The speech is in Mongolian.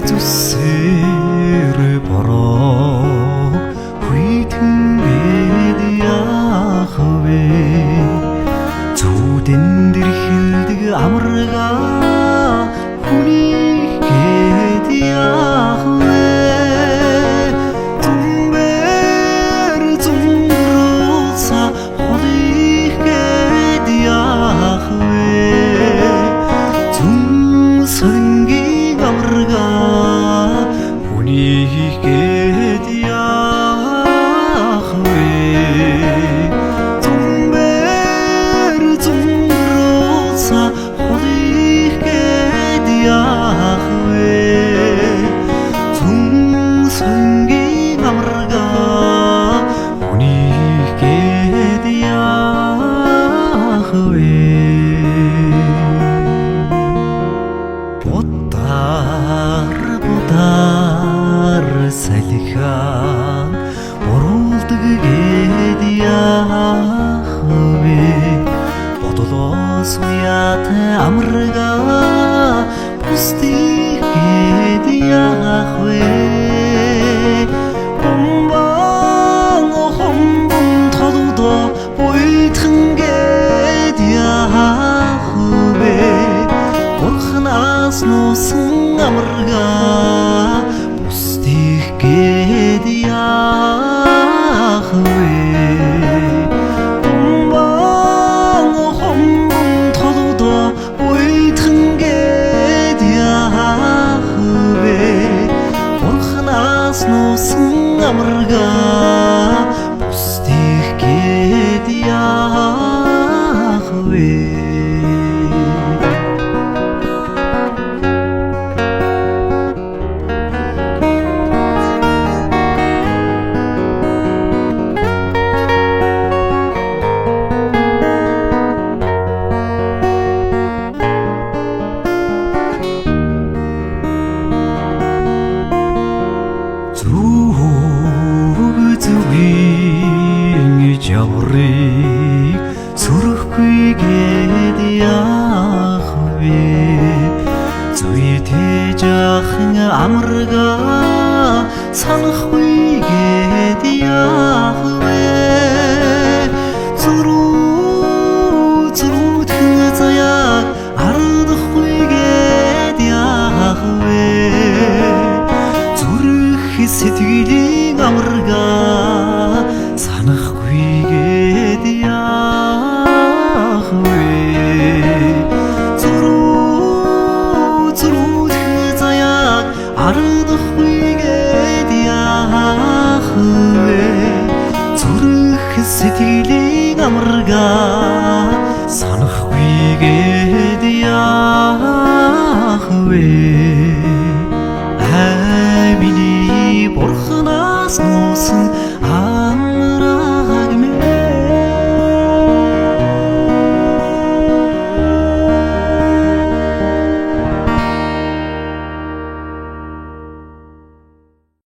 зүсэр бороо хүйтэн бид яах вэ зүудэн дэр хилдэг амаргаа хүнийгээд яах вэ түмбэр зүмрөөса холийгээд яах вэ сөнгийн амаргаа хүнийгээд яах вэ түмбэр зүмрөөса холийгээд яах вэ сөнгийн амаргаа хүнийгээд яах вэ Будаар салхиан оруулдаг гээд яах вэ бодлоос уяатай амаргаа бусдыг гээд яах вэ хомбон толдоо буйтхан гээд яах вэ Бурханаас нуусан амаргаа бусдыг гээд яах вэ хомбон толдоо буйтхан гээд яах вэ Бурханаас нуусан амаргаа бусдыг гээд яах вэ Жаврыг сүрэхгүйгээд яах вэ зүйтэй жаахан амаргаа санахгүйгээд яах вэ зүрүүтэн заяаг ардахгүйгээд яах вэ зүрх сэтгэлийн амаргаа санахгүйгээд яах вэ зүрүүтэн заяаг ардахгүйгээд яах вэ зүрх сэтгэлийн амаргаа санахгүйгээд